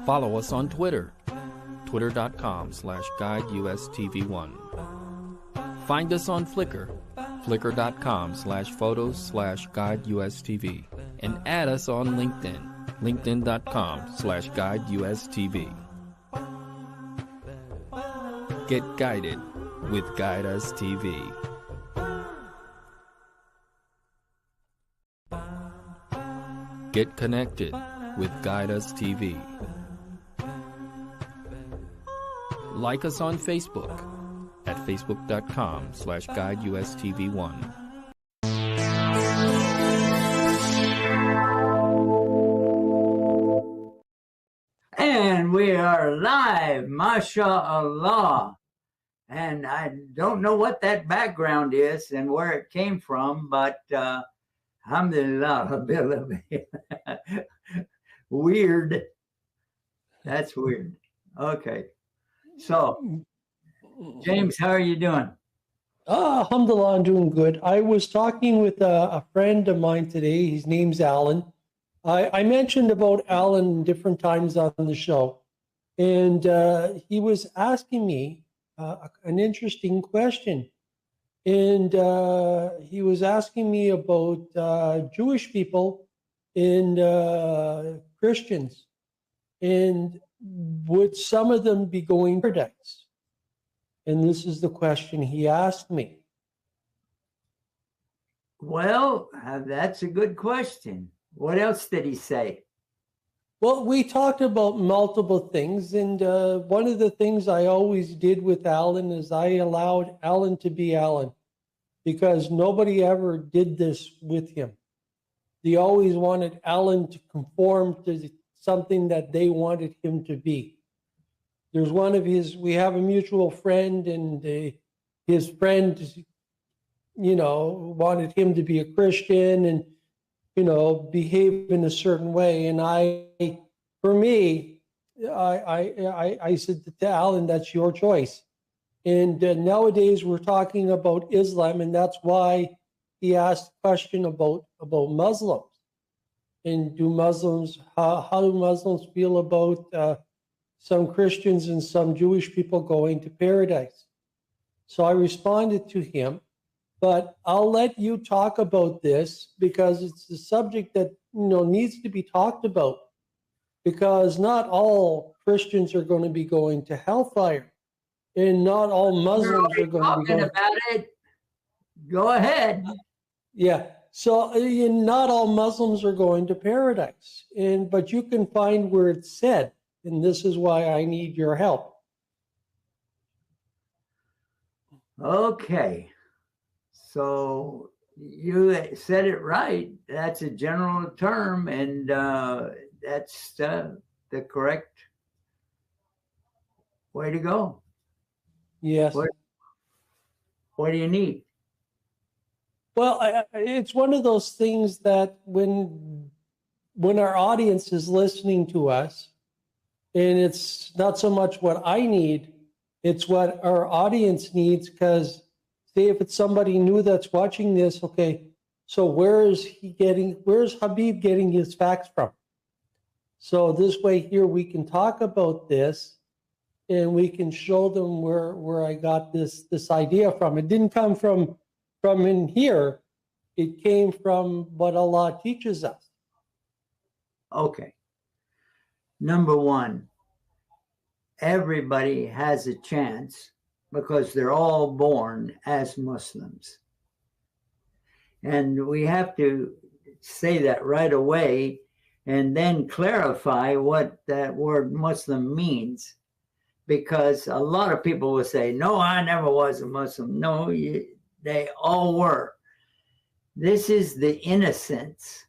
Follow us on Twitter, twitter.com/guideustv1. Find us on Flickr, flickr.com/photos/guideustv. And add us on LinkedIn, linkedin.com/guideustv. Get guided with Guide Us TV. Get connected with Guide Us TV. Like us on Facebook at facebook.com/guideustv1. And we are live, mashallah. And I don't know what that background is and where it came from, but alhamdulillah, weird. That's weird. Okay. So, James, how are you doing? Alhamdulillah, I'm doing good. I was talking with a friend of mine today. His name's Alan. I mentioned about Alan different times on the show, and he was asking me an interesting question. And he was asking me about Jewish people and Christians, and would some of them be going to paradise? And this is the question he asked me. Well, that's a good question. What else did he say? Well, we talked about multiple things, and one of the things I always did with Alan is I allowed Alan to be Alan, because nobody ever did this with him. They always wanted Alan to conform to something that they wanted him to be. There's one of his, we have a mutual friend, and his friend, wanted him to be a Christian and, behave in a certain way. And I said to Alan, that's your choice. And nowadays we're talking about Islam, and that's why he asked a question about Muslims. And how do Muslims feel about some Christians and some Jewish people going to paradise? So I responded to him, but I'll let you talk about this because it's a subject that needs to be talked about, because not all Christians are going to be going to hellfire, and not all Muslims are going to be going about it. Go ahead. Yeah. So not all Muslims are going to paradise, but you can find where it's said, and this is why I need your help. Okay. So you said it right. That's a general term, and that's the correct way to go. Yes. What do you need? Well, it's one of those things that when our audience is listening to us, and it's not so much what I need, it's what our audience needs, because say if it's somebody new that's watching this, okay, so where's Habib getting his facts from? So this way here we can talk about this, and we can show them where I got this idea from. It didn't come from in here. It came from what Allah teaches us. Okay. Number one, everybody has a chance because they're all born as Muslims. And we have to say that right away and then clarify what that word Muslim means. Because a lot of people will say, no, I never was a Muslim. No, they all were. This is the innocence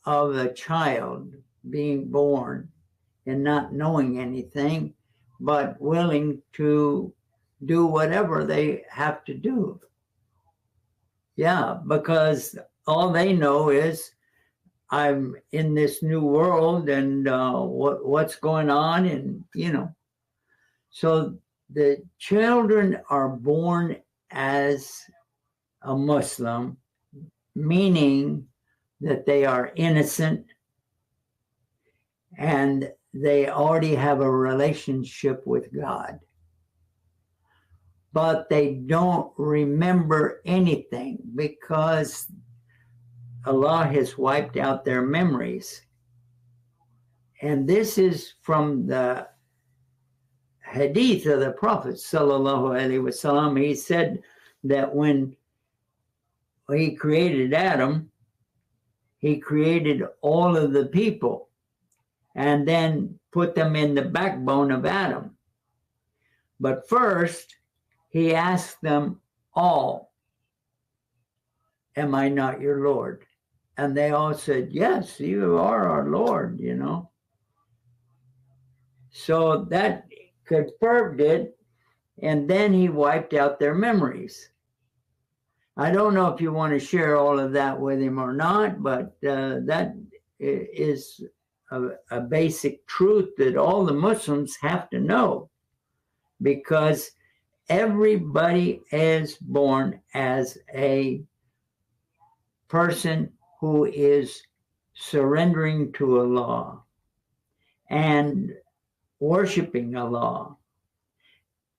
of a child being born and not knowing anything, but willing to do whatever they have to do. Yeah, because all they know is I'm in this new world and what's going on, and So the children are born as a Muslim, meaning that they are innocent and they already have a relationship with God, but they don't remember anything because Allah has wiped out their memories. And this is from the hadith of the Prophet sallallahu alaihi wasallam. He said that when he created Adam, he created all of the people and then put them in the backbone of Adam. But first, he asked them all, "Am I not your Lord?" And they all said, "Yes, you are our Lord," you know. So that confirmed it, and then he wiped out their memories. I don't know if you want to share all of that with him or not, but that is a basic truth that all the Muslims have to know, because everybody is born as a person who is surrendering to Allah and worshiping Allah,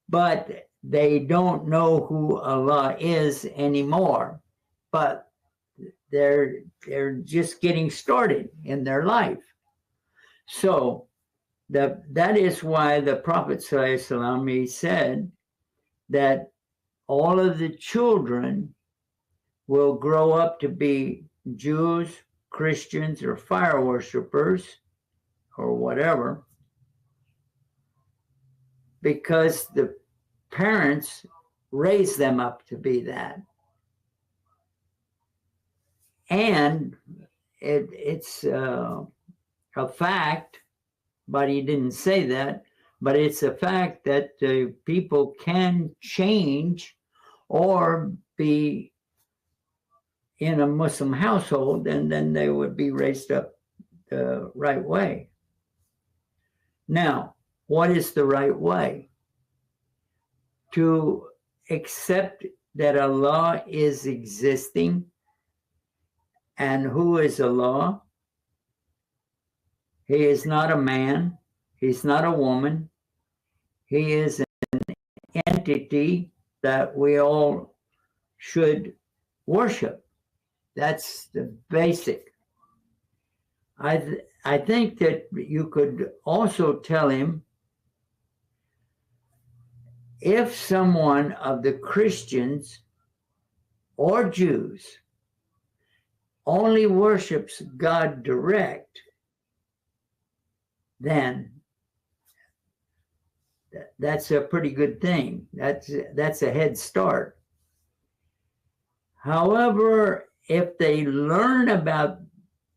but they don't know who Allah is anymore, but they're just getting started in their life. So that is why the Prophet ﷺ, he said that all of the children will grow up to be Jews, Christians, or fire worshipers, or whatever, because the parents raise them up to be that. And it's a fact, but he didn't say that, but it's a fact that people can change or be in a Muslim household, and then they would be raised up the right way. Now, what is the right way? To accept that Allah is existing. And who is Allah? He is not a man. He's not a woman. He is an entity that we all should worship. That's the basic. I think that you could also tell him, if someone of the Christians or Jews only worships God direct, then that's a pretty good thing. That's a head start. However, if they learn about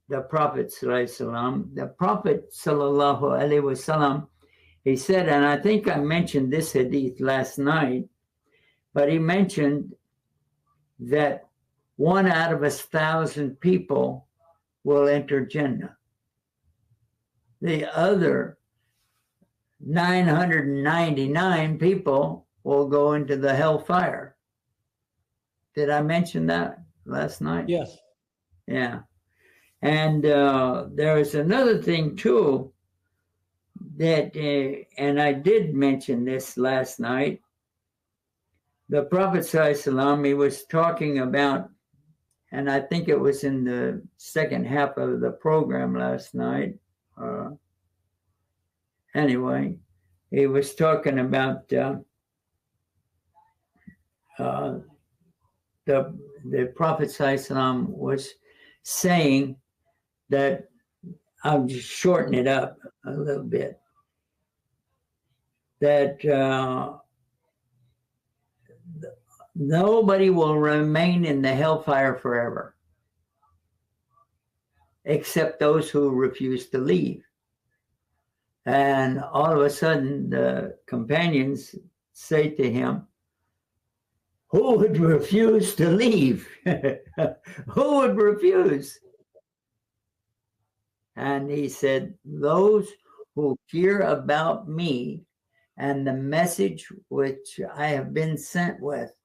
the Prophet ﷺ, the Prophet ﷺ, he said, and I think I mentioned this hadith last night, but he mentioned that 1 out of 1,000 people will enter Jannah. The other 999 people will go into the hellfire. Did I mention that last night? Yes. Yeah. And there is another thing too, that, and I did mention this last night. The Prophet ﷺ, he was talking about, and I think it was in the second half of the program last night. Anyway, he was talking about the Prophet ﷺ was saying that, I'll just shorten it up a little bit, that nobody will remain in the hellfire forever, except those who refuse to leave. And all of a sudden, the companions say to him, "Who would refuse to leave?" Who would refuse? And he said, "Those who hear about me and the message which I have been sent with,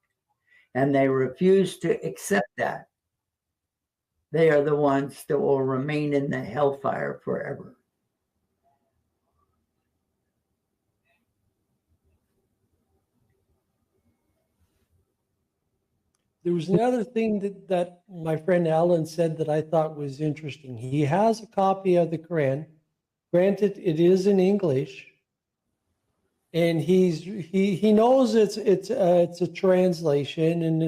and they refuse to accept that, they are the ones that will remain in the hellfire forever." There was another thing that my friend Alan said that I thought was interesting. He has a copy of the Quran. Granted, it is in English, and he knows it's a translation, and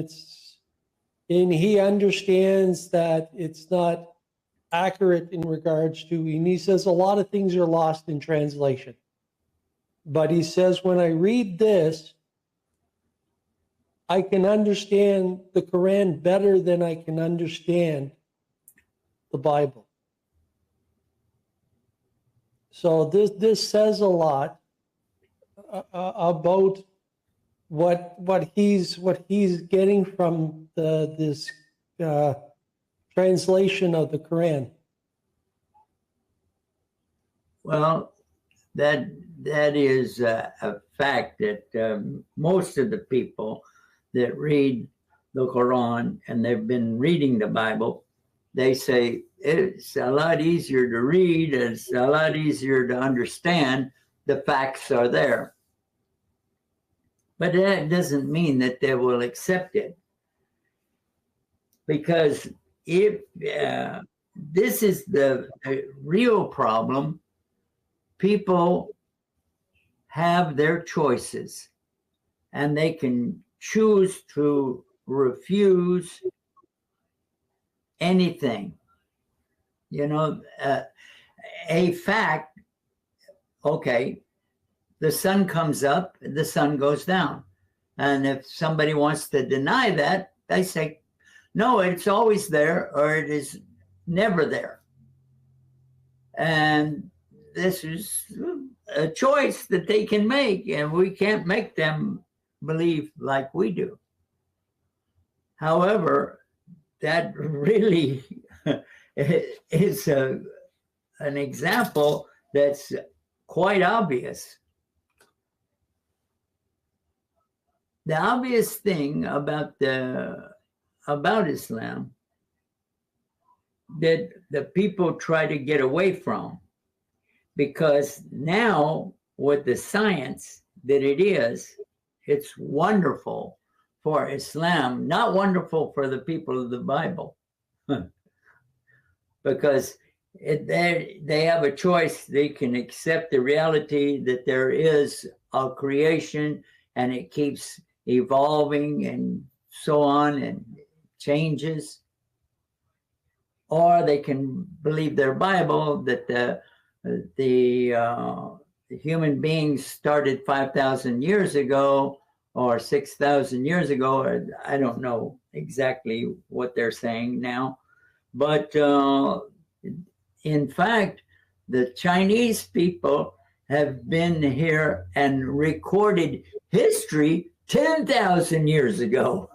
he understands that it's not accurate in regards to, and he says a lot of things are lost in translation. But he says, when I read this, I can understand the Quran better than I can understand the Bible. So this says a lot about what he's getting from this translation of the Quran. Well, that is a fact that most of the people that read the Quran, and they've been reading the Bible, they say it's a lot easier to read, it's a lot easier to understand. The facts are there. But that doesn't mean that they will accept it. Because if this is the real problem, people have their choices, and they can choose to refuse anything. You know, a fact, okay, the sun comes up, the sun goes down. And if somebody wants to deny that, they say, no, it's always there, or it is never there. And this is a choice that they can make, and we can't make them believe like we do. However, that really is an example that's quite obvious. The obvious thing about Islam that the people try to get away from, because now with the science that it is, it's wonderful for Islam, not wonderful for the people of the Bible. Because they have a choice. They can accept the reality that there is a creation and it keeps evolving and so on and changes. Or they can believe their Bible that the human beings started 5,000 years ago or 6,000 years ago, or I don't know exactly what they're saying now. But in fact, the Chinese people have been here and recorded history 10,000 years ago.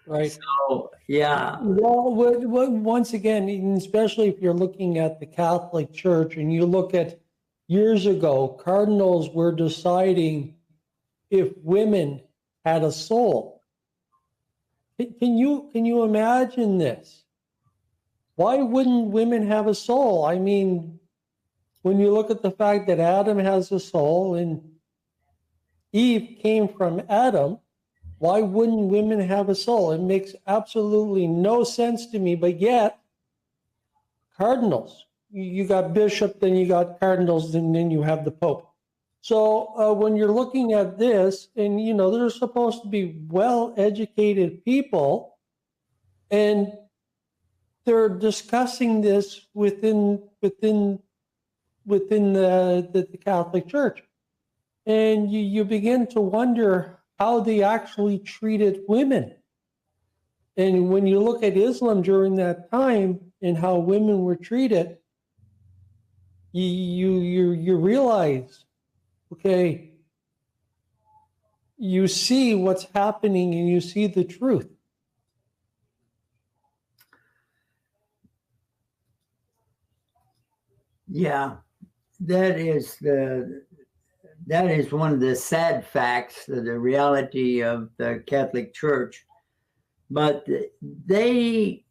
Right. So, yeah. Well, once again, especially if you're looking at the Catholic Church and you look at years ago, cardinals were deciding if women had a soul. Can you imagine this? Why wouldn't women have a soul? I mean, when you look at the fact that Adam has a soul and Eve came from Adam, why wouldn't women have a soul? It makes absolutely no sense to me, but yet cardinals, you got bishop, then you got cardinals, and then you have the Pope. So when you're looking at this, and you know, they're supposed to be well-educated people, and they're discussing this within the Catholic Church. And you begin to wonder how they actually treated women. And when you look at Islam during that time and how women were treated, you realize, okay, you see what's happening and you see the truth. Yeah, that is one of the sad facts of the reality of the Catholic Church. But they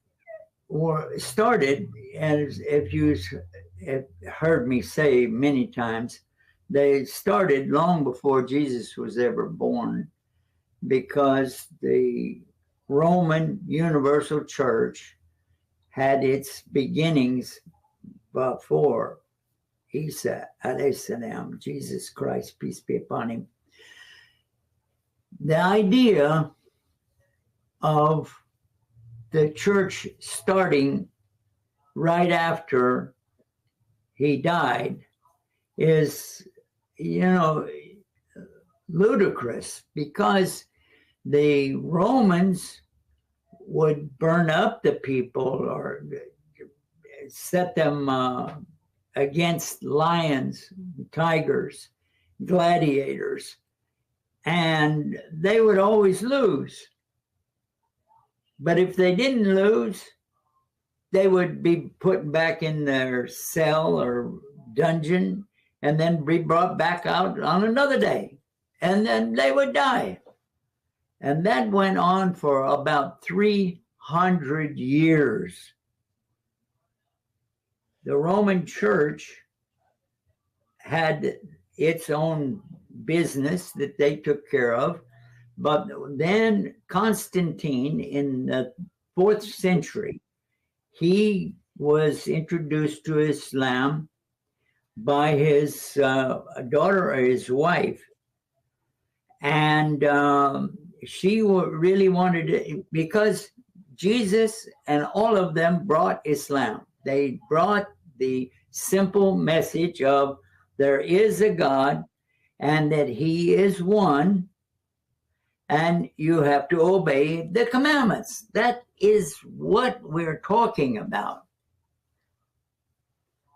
were started, as if you have heard me say many times, they started long before Jesus was ever born. because the Roman Universal Church had its beginnings before Isa alayhi salam, Jesus Christ, peace be upon him. The idea of the church starting right after he died is, ludicrous, because the Romans would burn up the people or set them against lions, tigers, gladiators, and they would always lose. But if they didn't lose, they would be put back in their cell or dungeon and then be brought back out on another day. And then they would die. And that went on for about 300 years. The Roman Church had its own business that they took care of. But then Constantine, in the 4th century, he was introduced to Islam by his daughter or his wife. And she really wanted it because Jesus and all of them brought Islam. They brought the simple message of there is a God and that he is one, and you have to obey the commandments. That is what we're talking about.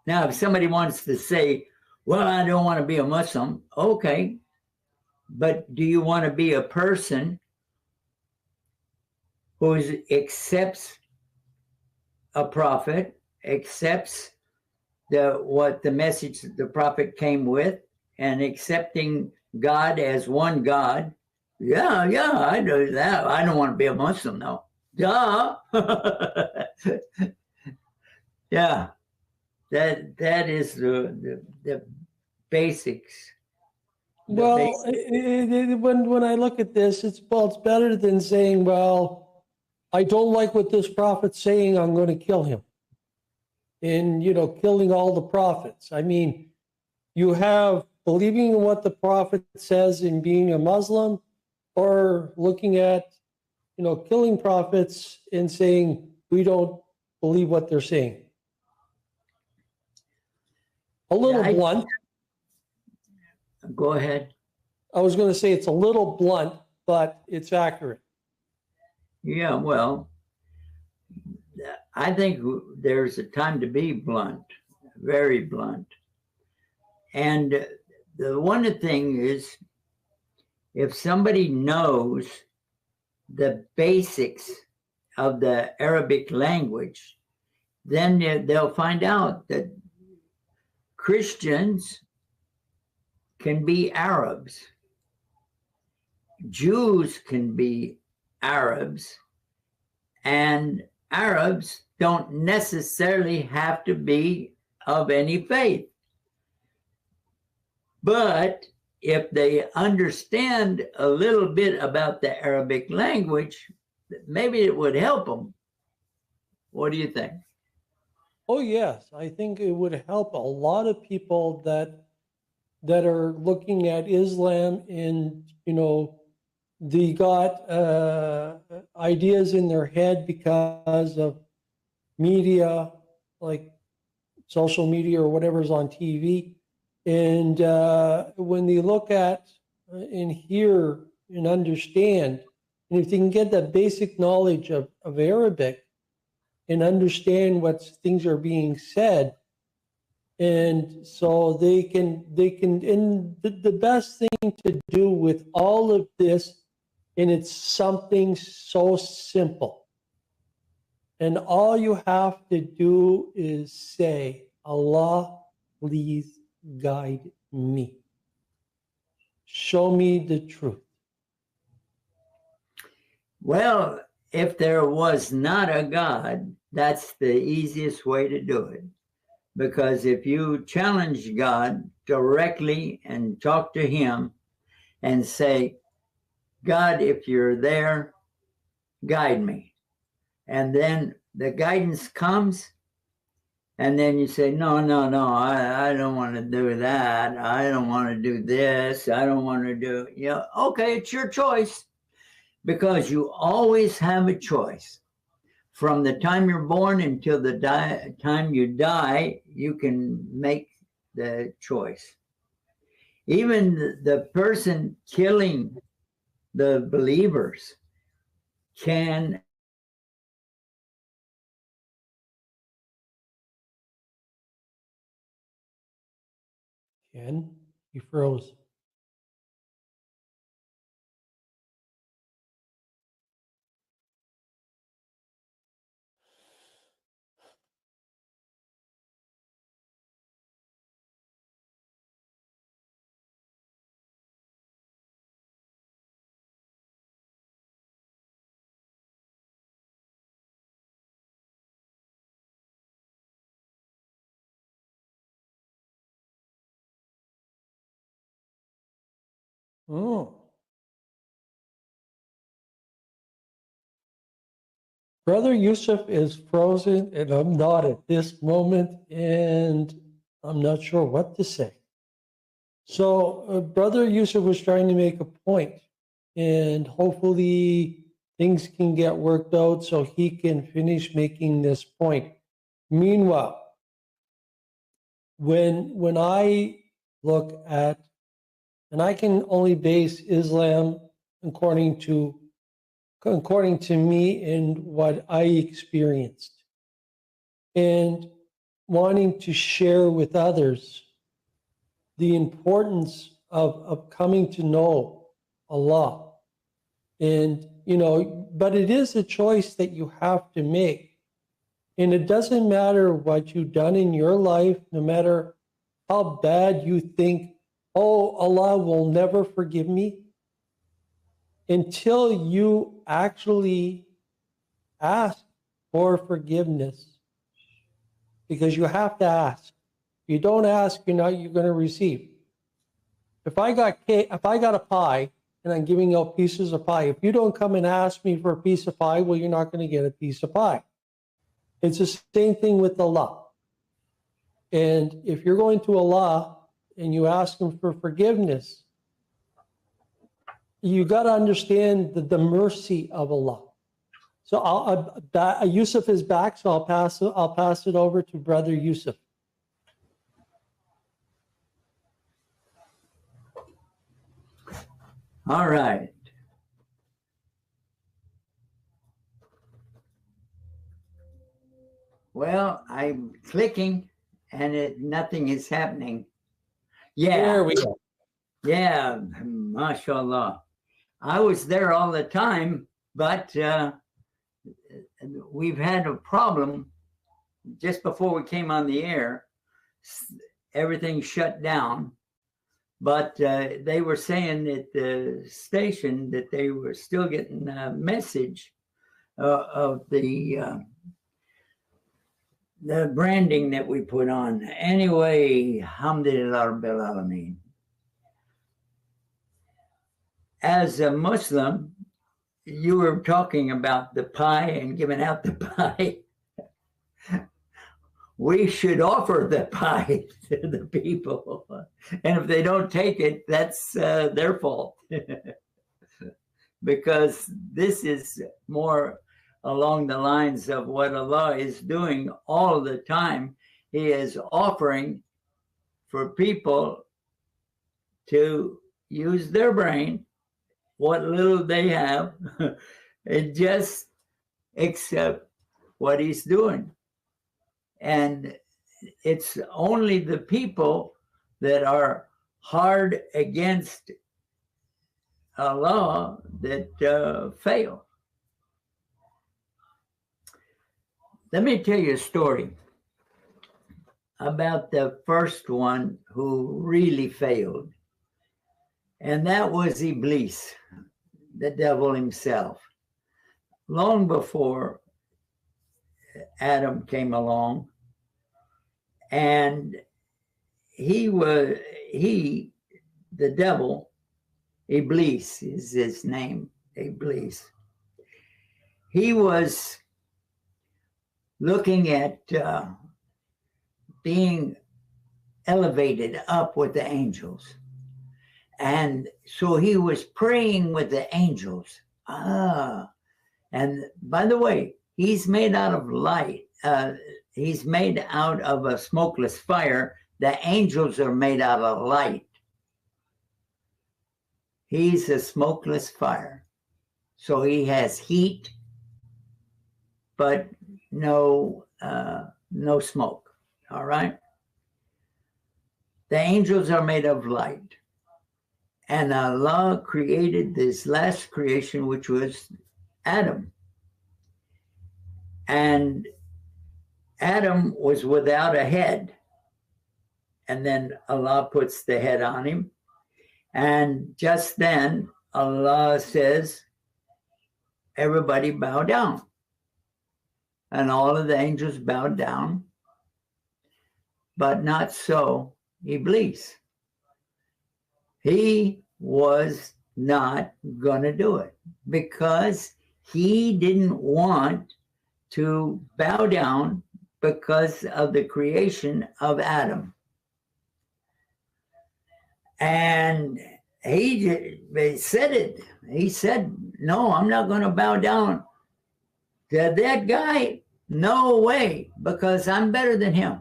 Now, if somebody wants to say, well, I don't want to be a Muslim, okay, but do you want to be a person who accepts a prophet, accepts what the message the prophet came with, and accepting God as one God? Yeah, I do that. I don't want to be a Muslim, though. Duh. Yeah, that is the basics. Well, when I look at this, it's better than saying, well, I don't like what this prophet's saying, I'm going to kill him. And, killing all the prophets. I mean, you have believing in what the prophet says and being a Muslim, or looking at, killing prophets and saying, we don't believe what they're saying. A little blunt. Go ahead. I was going to say it's a little blunt, but it's accurate. Yeah, well, I think there's a time to be blunt, very blunt. And the one thing is, if somebody knows the basics of the Arabic language, then they'll find out that Christians can be Arabs. Jews can be Arabs, and Arabs don't necessarily have to be of any faith. But if they understand a little bit about the Arabic language, maybe it would help them. What do you think? Oh, yes. I think it would help a lot of people that are looking at Islam and, they got ideas in their head because of media, like social media or whatever's on TV. And when they look at and hear and understand, and if they can get that basic knowledge of Arabic and understand what things are being said, and so they can, and the best thing to do with all of this, and it's something so simple. And all you have to do is say, Allah, please guide me. Show me the truth. Well, if there was not a God, that's the easiest way to do it. Because if you challenge God directly and talk to him and say, God, if you're there, guide me. And then the guidance comes, and then you say, no, no, no, I don't want to do that. I don't want to do this. I don't want to do, okay, it's your choice, because you always have a choice. From the time you're born until the time you die, you can make the choice. Even the person killing the believers can. Ken, you froze. Oh. Brother Yusuf is frozen, and I'm not at this moment, and I'm not sure what to say. So, Brother Yusuf was trying to make a point, and hopefully things can get worked out so he can finish making this point. Meanwhile, when I look at, and I can only base Islam according to me and what I experienced, and wanting to share with others the importance of coming to know Allah. And, but it is a choice that you have to make. And it doesn't matter what you've done in your life, no matter how bad you think, oh, Allah will never forgive me, until you actually ask for forgiveness. Because you have to ask. If you don't ask, you're going to receive. If I got a pie and I'm giving out pieces of pie, if you don't come and ask me for a piece of pie, well, you're not going to get a piece of pie. It's the same thing with Allah. And if you're going to Allah and you ask him for forgiveness, you got to understand the mercy of Allah. So Yusuf is back, so I'll pass it over to Brother Yusuf. All right. Well, I'm clicking and nothing is happening. Yeah. There we go. Yeah, mashallah. I was there all the time, but we've had a problem just before we came on the air. Everything shut down, but they were saying at the station that they were still getting a message of the branding that we put on. Anyway, alhamdulillah rabbil alameen. As a Muslim, you were talking about the pie and giving out the pie. We should offer the pie to the people. And if they don't take it, that's their fault. Because this is more along the lines of what Allah is doing all the time. He is offering for people to use their brain, what little they have, and just accept what he's doing. And it's only the people that are hard against Allah that fail. Let me tell you a story about the first one who really failed. And that was Iblis, the devil himself. Long before Adam came along, and the devil, Iblis is his name, Iblis. He was looking at being elevated up with the angels. And so he was praying with the angels. And by the way, he's made out of light. He's made out of a smokeless fire. The angels are made out of light. He's a smokeless fire. So he has heat, but no smoke. All right? The angels are made of light. And Allah created this last creation, which was Adam. And Adam was without a head. And then Allah puts the head on him. And just then, Allah says, everybody bow down. And all of the angels bowed down. But not so Iblis. He was not going to do it because he didn't want to bow down because of the creation of Adam. And he said it. He said, no, I'm not going to bow down to that guy. No way, because I'm better than him.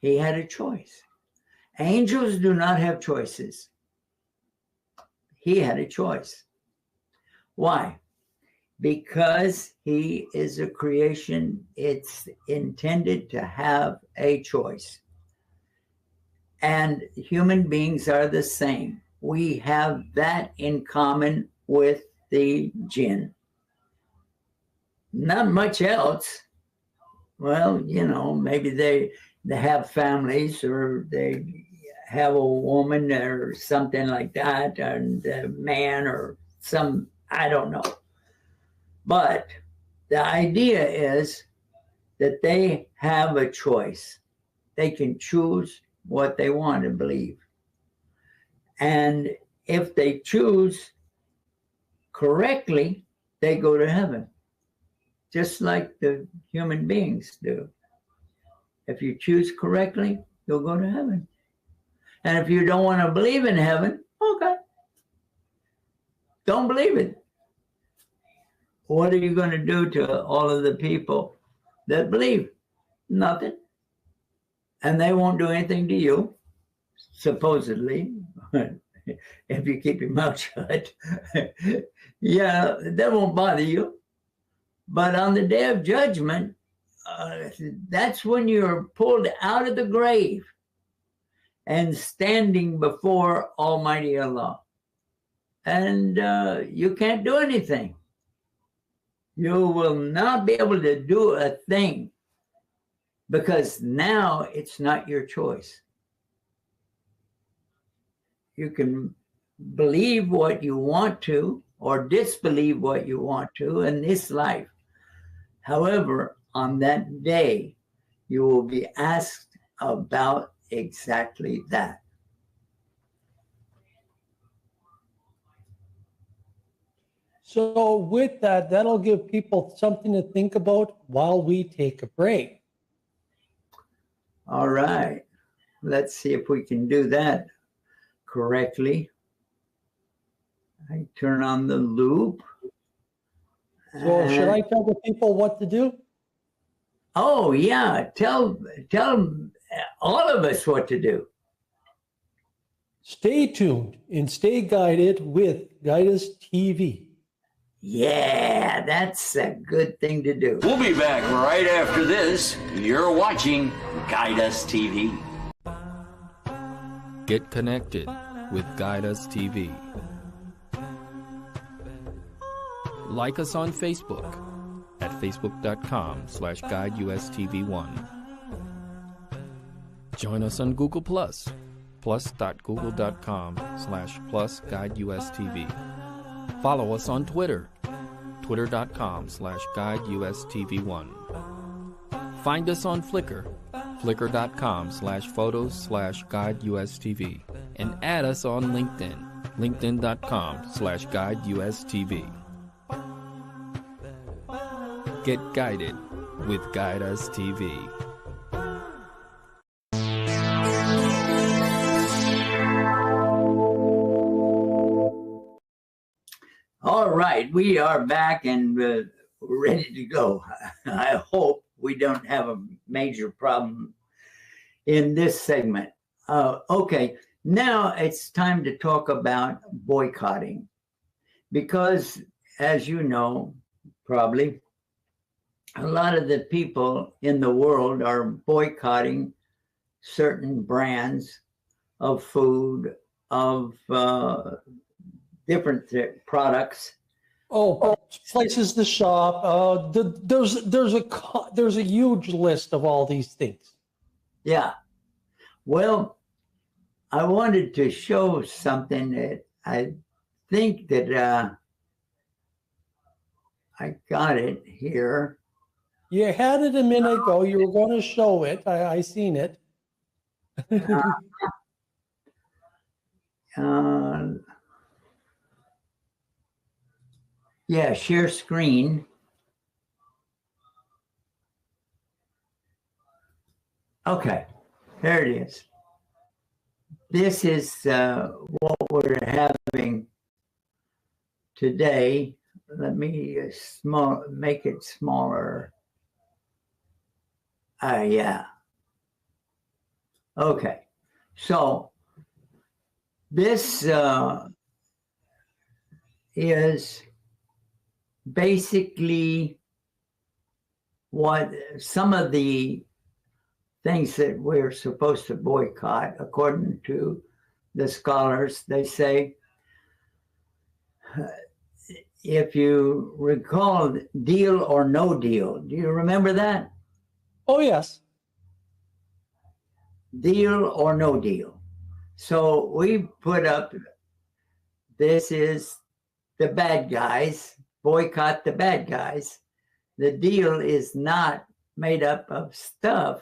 He had a choice. Angels do not have choices. He had a choice. Why? Because he is a creation. It's intended to have a choice. And human beings are the same. We have that in common with the jinn. Not much else. Well, maybe they have families, or they have a woman or something like that, and a man or some, I don't know. But the idea is that they have a choice. They can choose what they want to believe. And if they choose correctly, they go to heaven, just like the human beings do. If you choose correctly, you'll go to heaven. And if you don't want to believe in heaven, okay. Don't believe it. What are you going to do to all of the people that believe? Nothing. And they won't do anything to you, supposedly, if you keep your mouth shut. Yeah, that won't bother you. But on the day of judgment, that's when you're pulled out of the grave and standing before Almighty Allah. And you can't do anything. You will not be able to do a thing because now it's not your choice. You can believe what you want to or disbelieve what you want to in this life. However, on that day, you will be asked about exactly that. So with that, that'll give people something to think about while we take a break. All right. Let's see if we can do that correctly. I turn on the loop. So should I tell the people what to do? Oh, yeah. Tell all of us what to do. Stay tuned and stay guided with Guidus TV. Yeah, that's a good thing to do. We'll be back right after this. You're watching Guidus TV. Get connected with Guidus TV. Like us on Facebook at facebook.com/GuideUSTV1. Join us on Google+, plus.google.com/+GuideUSTV. Follow us on Twitter, twitter.com/GuideUSTV1. Find us on Flickr, flickr.com/photos/GuideUSTV. and add us on LinkedIn. LinkedIn.com/GuideUSTV. Get guided with Guide Us TV. All right, we are back and ready to go. I hope we don't have a major problem in this segment. Okay, now it's time to talk about boycotting, because as you know, probably, a lot of the people in the world are boycotting certain brands of food, of different products. Oh, places to shop. There's a huge list of all these things. Yeah. Well, I wanted to show something that I think that I got it here. You had it a minute ago. You were going to show it. I seen it. Yeah, share screen. Okay, there it is. This is what we're having today. Let me make it smaller. Yeah. Okay, so this is basically what some of the things that we're supposed to boycott, according to the scholars. They say, if you recall, Deal or No Deal. Do you remember that? Oh, yes. Deal or No Deal. So we put up, this is the bad guys, boycott the bad guys. The deal is not made up of stuff.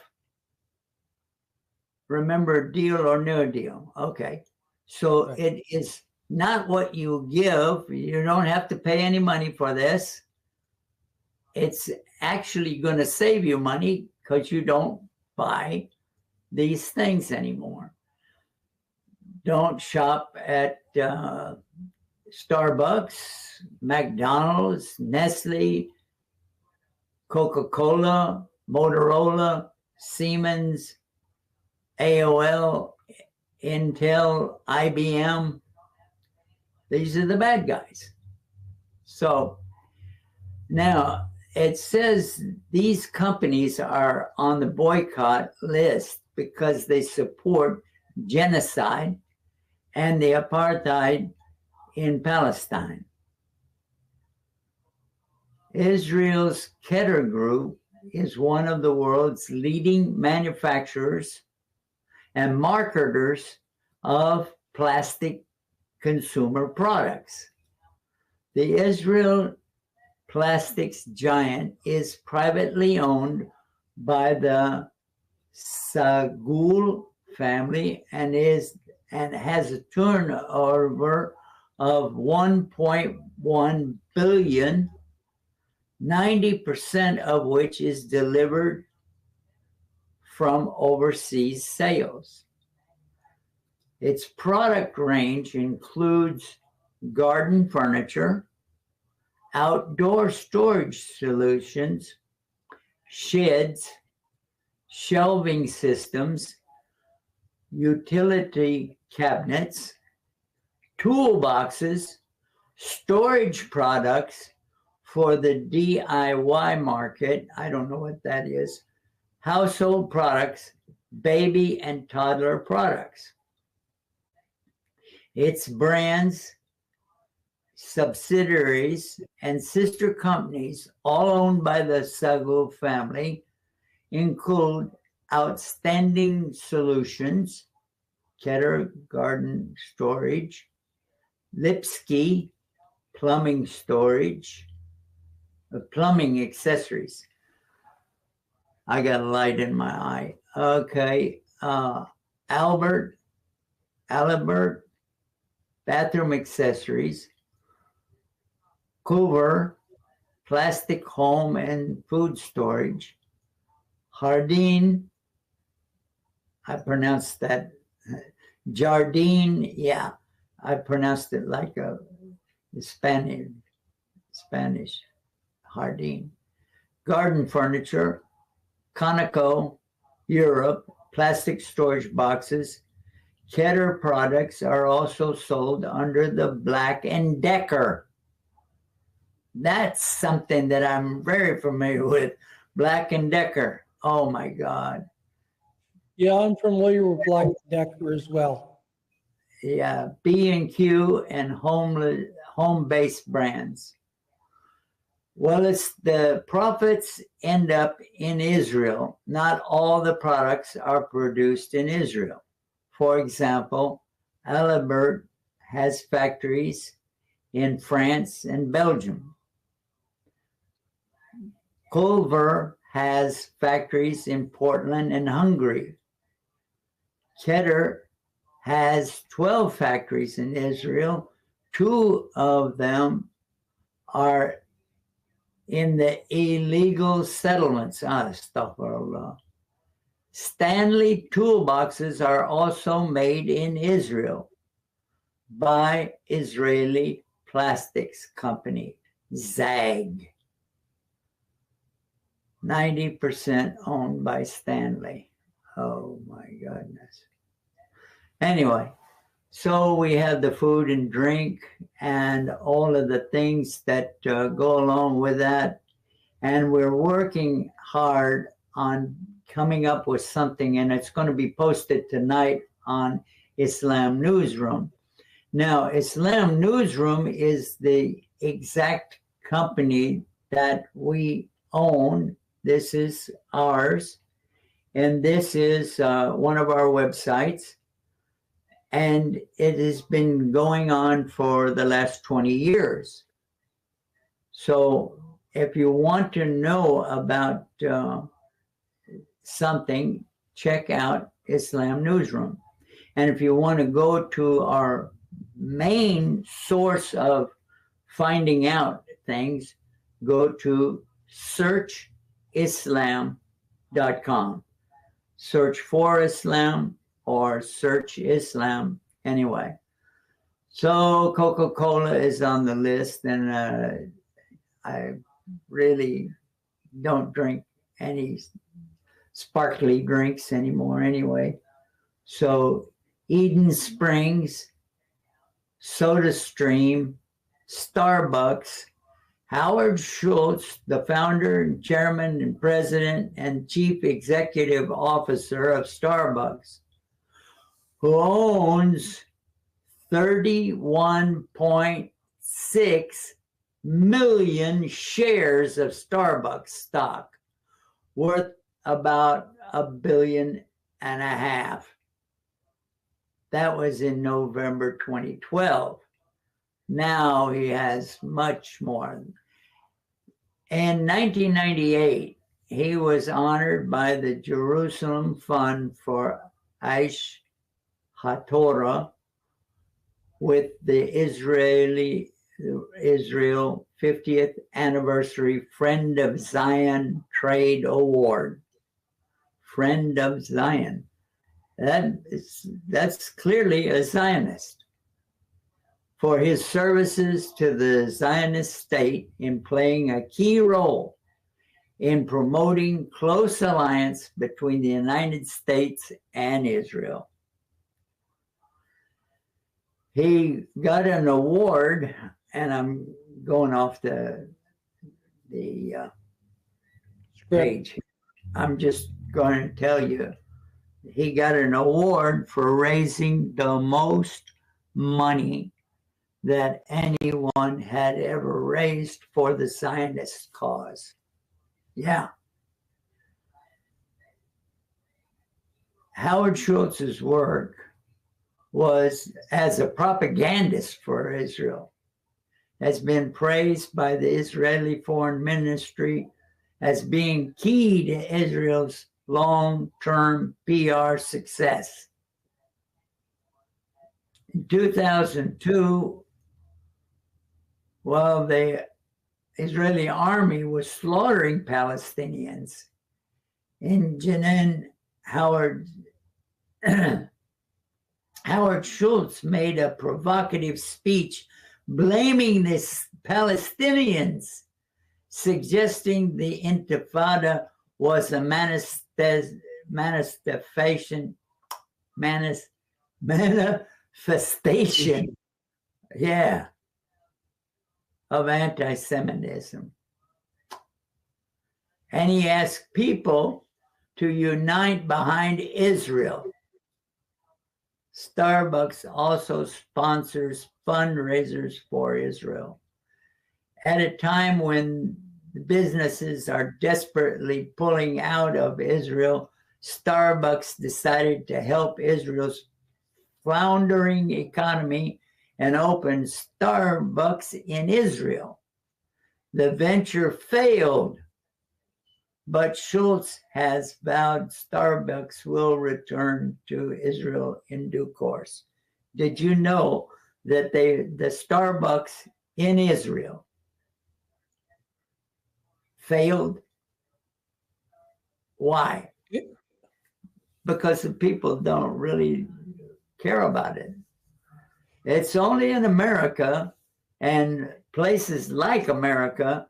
Remember, Deal or No Deal. Okay. So right. It is not what you give. You don't have to pay any money for this. It's actually going to save you money because you don't buy these things anymore. Don't shop at Starbucks, McDonald's, Nestle, Coca-Cola, Motorola, Siemens, AOL, Intel, IBM. These are the bad guys. So now it says these companies are on the boycott list because they support genocide and the apartheid in Palestine. Israel's Keter Group is one of the world's leading manufacturers and marketers of plastic consumer products. The Israel plastics giant is privately owned by the Sagul family and has a turnover of 1.1 billion, 90% of which is delivered from overseas sales. Its product range includes garden furniture, outdoor storage solutions, sheds, shelving systems, utility cabinets, toolboxes, storage products for the DIY market. I don't know what that is. Household products, baby and toddler products. Its brands, subsidiaries, and sister companies, all owned by the Sagul family, include Outstanding Solutions, Keter Garden Storage, Lipsky Plumbing Storage, plumbing accessories. I got a light in my eye. Okay, Albert Alibert, bathroom accessories, Coover, plastic home and food storage, Hardin, I pronounced that, Jardine, yeah, I pronounced it like a Spanish, Hardin. Garden furniture, Conoco, Europe, plastic storage boxes. Keter products are also sold under the Black & Decker. That's something that I'm very familiar with. Black & Decker. Oh my God. Yeah, I'm familiar with Black Decker as well. Yeah, B&Q and home-based brands. Well, it's the profits end up in Israel. Not all the products are produced in Israel. For example, Alibert has factories in France and Belgium. Culver has factories in Portland and Hungary. Keter has 12 factories in Israel. 2 of them are in the illegal settlements. Astaghfirullah. Stanley toolboxes are also made in Israel by Israeli plastics company, ZAG. 90% owned by Stanley. Oh my goodness. Anyway, so we have the food and drink and all of the things that go along with that. And we're working hard on coming up with something, and it's going to be posted tonight on Islam Newsroom. Now, Islam Newsroom is the exact company that we own. This is ours, and this is one of our websites, and it has been going on for the last 20 years. So if you want to know about something, check out Islam Newsroom. And if you want to go to our main source of finding out things, go to searchislam.com. Search for Islam or search Islam anyway. So Coca-Cola is on the list, and I really don't drink any sparkly drinks anymore anyway. So Eden Springs, SodaStream, Starbucks, Howard Schultz, the founder, chairman, and president, and chief executive officer of Starbucks, who owns 31.6 million shares of Starbucks stock, worth about $1.5 billion. That was in November 2012. Now he has much more. In 1998, he was honored by the Jerusalem Fund for Aish HaTorah with the Israel 50th Anniversary Friend of Zion Trade Award. Friend of Zion. That's clearly a Zionist. For his services to the Zionist state in playing a key role in promoting close alliance between the United States and Israel. He got an award, and I'm going off the page. I'm just going to tell you, he got an award for raising the most money that anyone had ever raised for the Zionist cause. Yeah. Howard Schultz's work was as a propagandist for Israel, has been praised by the Israeli Foreign Ministry as being key to Israel's long-term PR success. In 2002, while the Israeli army was slaughtering Palestinians in Jenin, Howard Schultz made a provocative speech blaming the Palestinians, suggesting the Intifada was a manifestation, yeah, of anti-Semitism. And he asked people to unite behind Israel. Starbucks also sponsors fundraisers for Israel. At a time when businesses are desperately pulling out of Israel, Starbucks decided to help Israel's floundering economy and opened Starbucks in Israel. The venture failed, but Schultz has vowed Starbucks will return to Israel in due course. Did you know that the Starbucks in Israel failed? Why? Because the people don't really care about it. It's only in America and places like America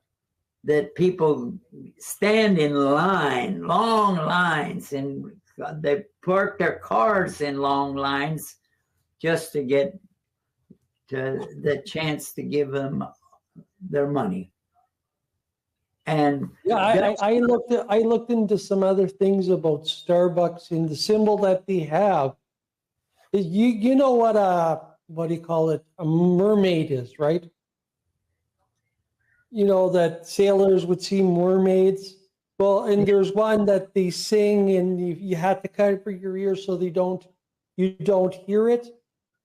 that people stand in line, long lines, and they park their cars in long lines just to get to the chance to give them their money. And yeah, I looked into some other things about Starbucks and the symbol that they have. You know what do you call it? A mermaid is, right? You know that sailors would see mermaids. Well, and there's one that they sing, and you have to cover your ears so you don't hear it.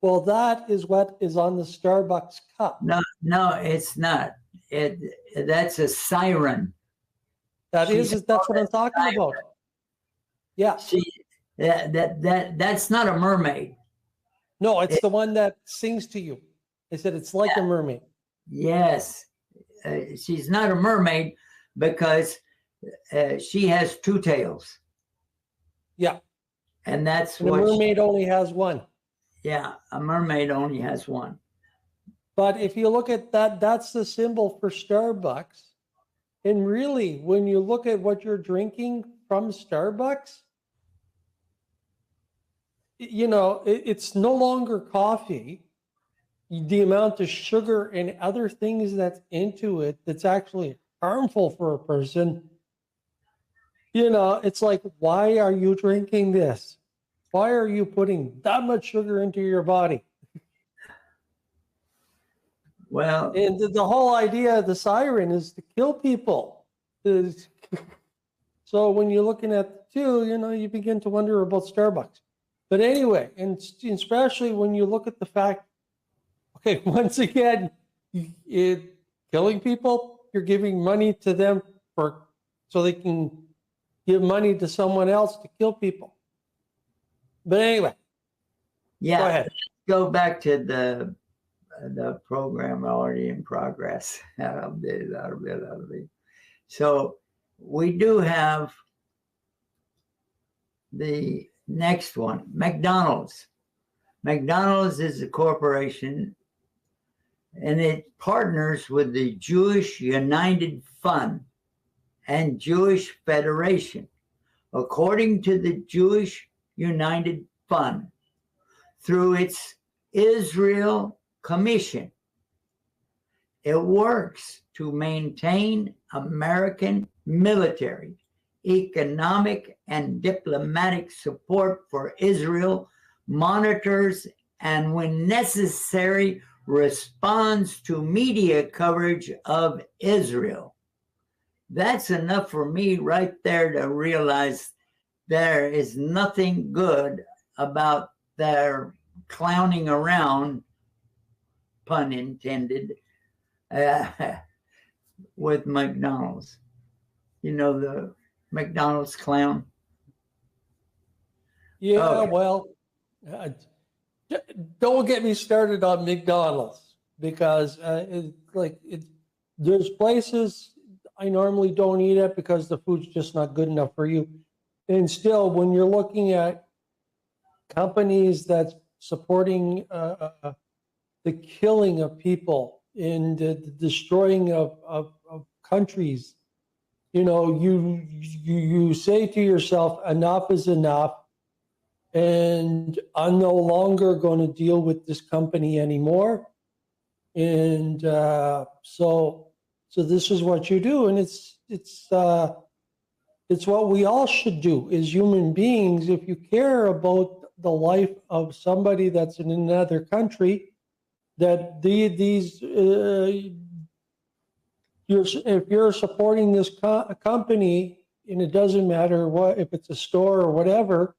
Well, that is what is on the Starbucks cup. No, it's not. That's a siren. That's what I'm talking about. Yeah. That's not a mermaid. No, it's the one that sings to you. They said it's like a mermaid. Yes. She's not a mermaid because she has two tails. Yeah. And that's and what a mermaid only has one. Yeah, a mermaid only has one. But if you look at that, that's the symbol for Starbucks. And really, when you look at what you're drinking from Starbucks, you know, it's no longer coffee. The amount of sugar and other things that's into it that's actually harmful for a person, you know, it's like, why are you drinking this? Why are you putting that much sugar into your body? Well, and the whole idea of the siren is to kill people. So when you're looking at the two, you know, you begin to wonder about Starbucks. But anyway, and especially when you look at the fact, okay, once again, killing people, you're giving money to them so they can give money to someone else to kill people. But anyway, yeah, go ahead. Go back to the program already in progress. So we do have the next one, McDonald's. McDonald's is a corporation, and it partners with the Jewish United Fund and Jewish Federation. According to the Jewish United Fund, through its Israel Commission, it works to maintain American military, economic, and diplomatic support for Israel, monitors, and when necessary, responds to media coverage of Israel. That's enough for me right there to realize there is nothing good about their clowning around, pun intended, with McDonald's. You know the McDonald's clown? Yeah, Okay. well, Don't get me started on McDonald's because there's places I normally don't eat at because the food's just not good enough for you. And still, when you're looking at companies that's supporting the killing of people and the destroying of countries, you say to yourself, enough is enough. And I'm no longer going to deal with this company anymore. And so this is what you do, and it's what we all should do as human beings. If you care about the life of somebody that's in another country, that if you're supporting this company, and it doesn't matter if it's a store or whatever,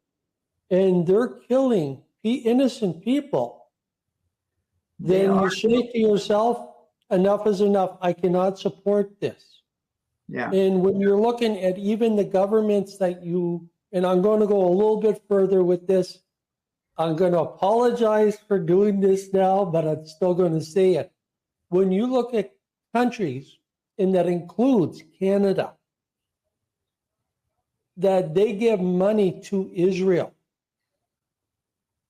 and they're killing innocent people, then you say to yourself, enough is enough. I cannot support this. Yeah. And when you're looking at even the governments and I'm going to go a little bit further with this. I'm going to apologize for doing this now, but I'm still going to say it. When you look at countries, and that includes Canada, that they give money to Israel.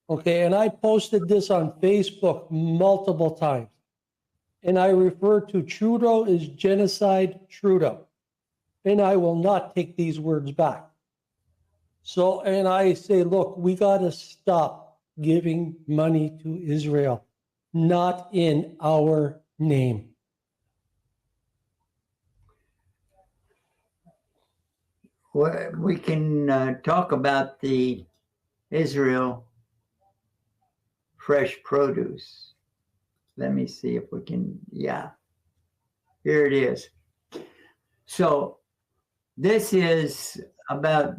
Okay, and I posted this on Facebook multiple times. And I refer to Trudeau as genocide Trudeau. And I will not take these words back. So, and I say, look, we got to stop giving money to Israel, not in our name. Well, we can talk about the Israel fresh produce. Let me see if we can, yeah. Here it is. So this is about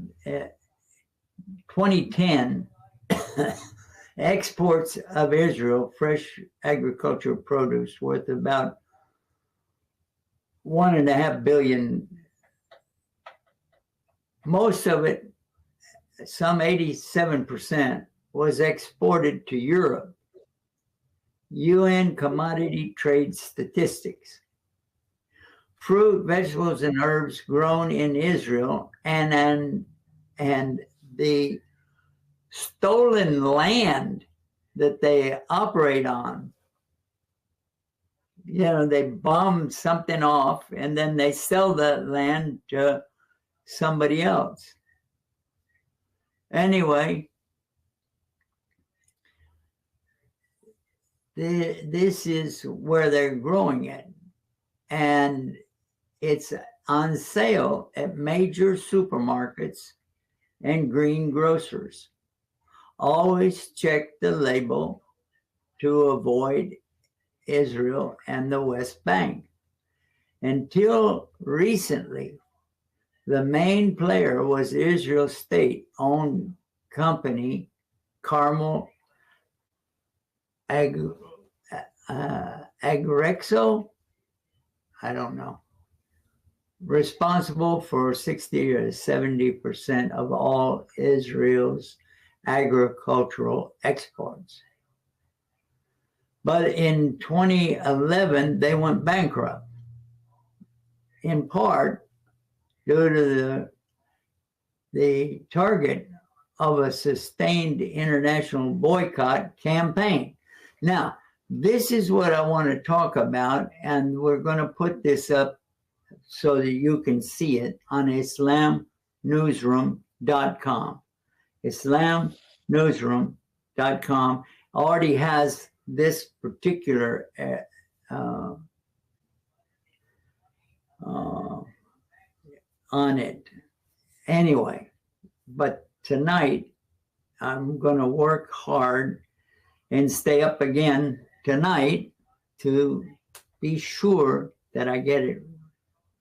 2010 exports of Israel fresh agricultural produce worth about $1.5 billion. Most of it, some 87%, was exported to Europe. UN Commodity Trade Statistics. Fruit, vegetables, and herbs grown in Israel and the stolen land that they operate on. They bomb something off and then they sell that land to somebody else. Anyway, this is where they're growing it. And it's on sale at major supermarkets and greengrocers. Always check the label to avoid Israel and the West Bank. Until recently, the main player was Israel's state-owned company, Carmel Agrexo, I don't know, responsible for 60 or 70% of all Israel's agricultural exports. But in 2011, they went bankrupt, in part due to the target of a sustained international boycott campaign. Now, this is what I want to talk about, and we're going to put this up so that you can see it on islamnewsroom.com. islamnewsroom.com already has this particular on it. Anyway, but tonight I'm going to work hard and stay up again tonight to be sure that I get it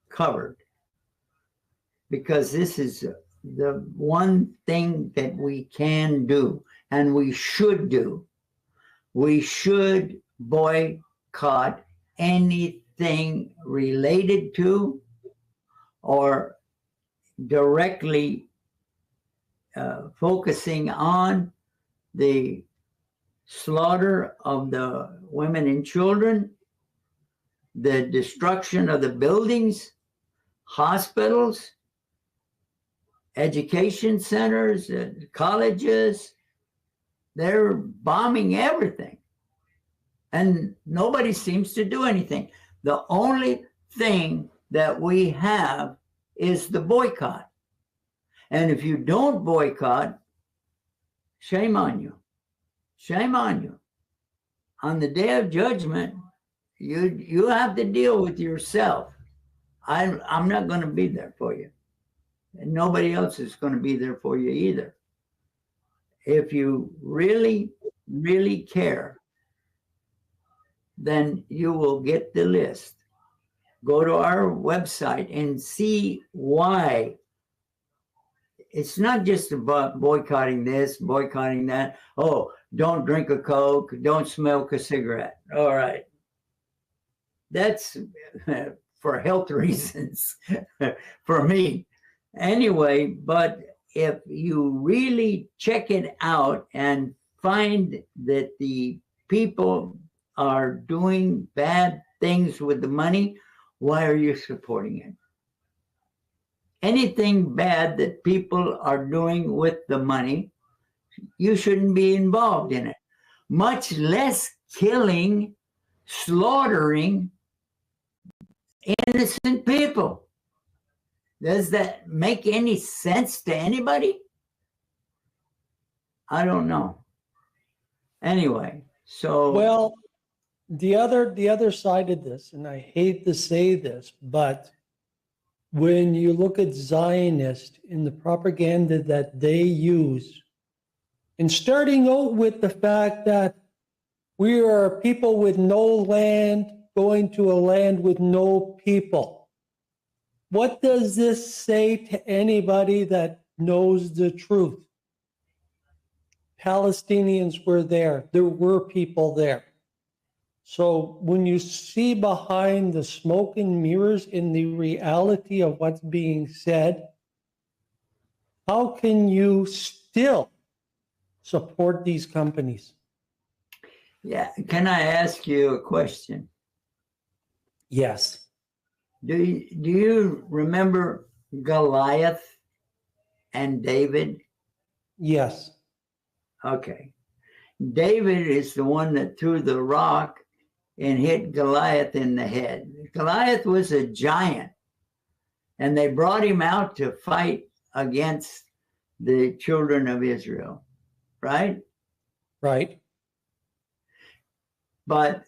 covered. Because this is the one thing that we can do and we should do. We should boycott anything related to or directly focusing on the slaughter of the women and children, the destruction of the buildings, hospitals, education centers, colleges. They're bombing everything. And nobody seems to do anything. The only thing that we have is the boycott. And if you don't boycott, shame on you. Shame on you. On the day of judgment, you have to deal with yourself. I'm not going to be there for you. And nobody else is going to be there for you either. If you really, really care, then you will get the list. Go to our website and see why. It's not just about boycotting this, boycotting that. Oh, don't drink a Coke, don't smoke a cigarette. All right. That's for health reasons for me. Anyway, but if you really check it out and find that the people are doing bad things with the money, why are you supporting it? Anything bad that people are doing with the money, you shouldn't be involved in it, much less killing, slaughtering innocent people. Does that make any sense to anybody? I don't know. Anyway, so Well, the other side of this, and I hate to say this, but when you look at Zionist in the propaganda that they use, and starting out with the fact that we are people with no land going to a land with no people. What does this say to anybody that knows the truth? Palestinians were there. There were people there. So when you see behind the smoke and mirrors in the reality of what's being said, how can you still support these companies? yeah, can I ask you a question? Yes. Do you remember Goliath and David? Yes. Okay. David is the one that threw the rock and hit Goliath in the head. Goliath was a giant, and they brought him out to fight against the children of Israel, right? Right. But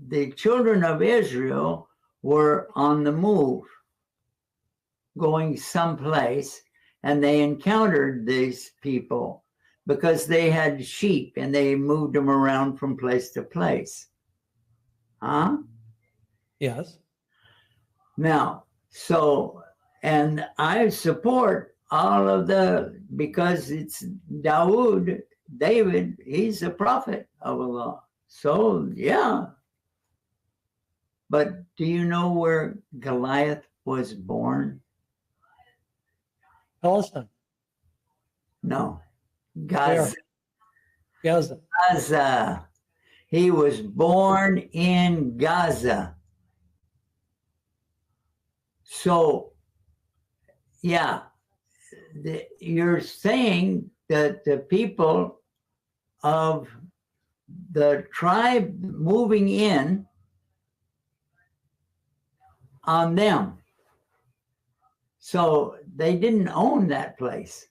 the children of Israel were on the move, going someplace, and they encountered these people because they had sheep and they moved them around from place to place. Huh? Yes. Now, so, and I support all of because it's David, he's a prophet of Allah. So, yeah. But do you know where Goliath was born? Palestine. No. Gaza. Gaza. Gaza. He was born in Gaza. So, yeah, you're saying that the people of the tribe moving in on them. So they didn't own that place.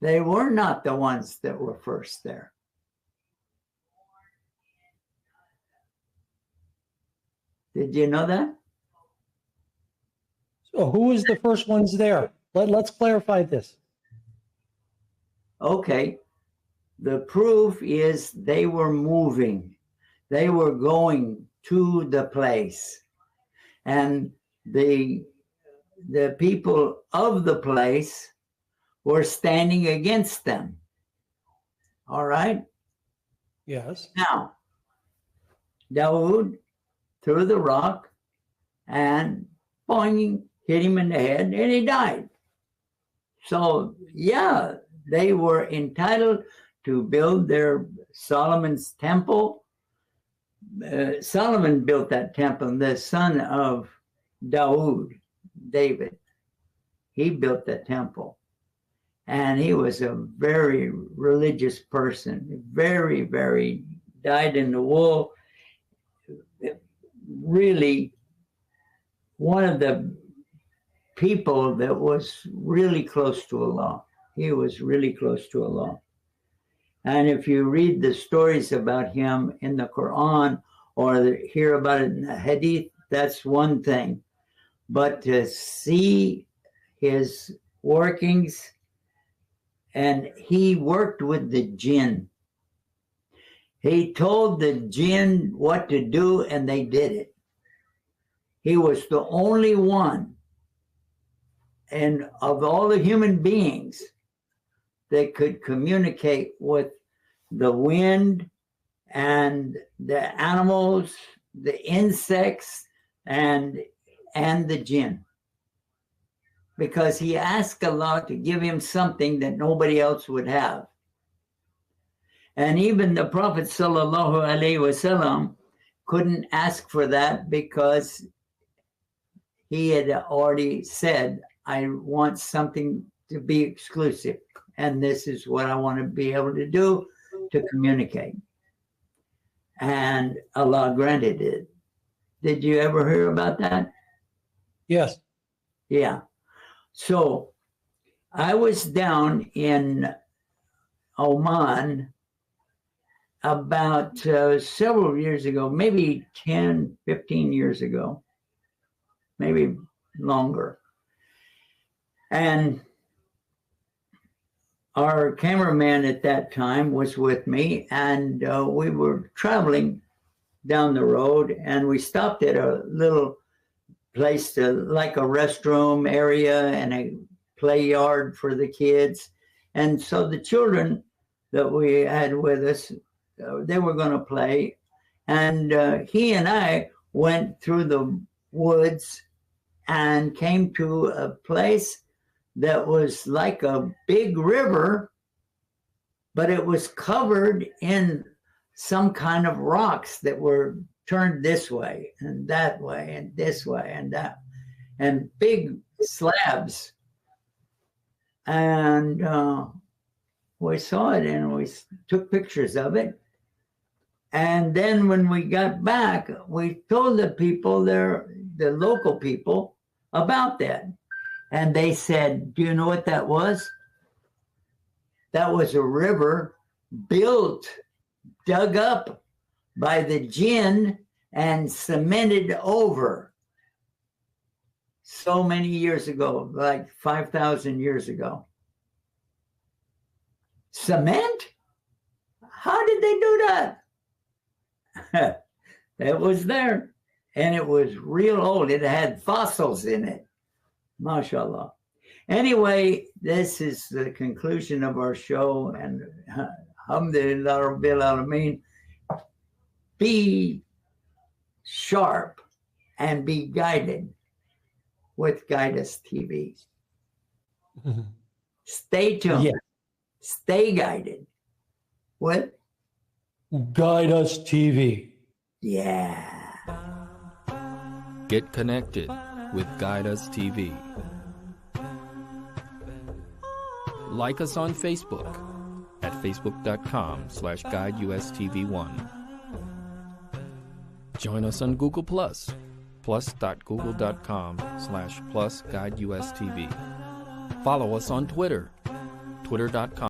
They were not the ones that were first there. Did you know that? So who was the first ones there? Let's clarify this. Okay. The proof is they were moving. They were going to the place. And the people of the place were standing against them. All right? Yes. Now, Dawood threw the rock and boing, hit him in the head, and he died. So, yeah, they were entitled to build their Solomon's temple. Solomon built that temple, the son of David. He built that temple. And he was a very religious person, very, very dyed in the wool. Really, one of the people that was really close to Allah. He was really close to Allah. And if you read the stories about him in the Quran or hear about it in the Hadith, that's one thing. But to see his workings, and he worked with the jinn. He told the jinn what to do, and they did it. He was the only one, and of all the human beings, that could communicate with the wind and the animals, the insects, and the jinn. Because he asked Allah to give him something that nobody else would have. And even the Prophet sallallahu alaihi wasallam couldn't ask for that because he had already said, I want something to be exclusive. And this is what I want to be able to do to communicate. And Allah granted it. Did you ever hear about that? Yes. Yeah. So I was down in Oman about several years ago, maybe 10, 15 years ago, maybe longer. And our cameraman at that time was with me, and we were traveling down the road, and we stopped at a little place like a restroom area and a play yard for the kids. And so the children that we had with us, they were going to play. And he and I went through the woods and came to a place that was like a big river, but it was covered in some kind of rocks that were turned this way and that way and this way and that, and big slabs. And we saw it and we took pictures of it. And then when we got back, we told the people there, the local people, about that. And they said, do you know what that was? That was a river built, dug up by the jinn and cemented over so many years ago, like 5,000 years ago. Cement? How did they do that? It was there, and it was real old. It had fossils in it. MashaAllah. Anyway, this is the conclusion of our show, and alhamdulillah rabbil alameen. Be sharp and be guided with Guide Us TV. Stay tuned. Yeah. Stay guided with Guide Us TV. Yeah. Get connected with Guide Us TV. Like us on Facebook at facebook.com/guideustv1. Join us on Google+, plus.google.com/+guideustv. Follow us on Twitter, twitter.com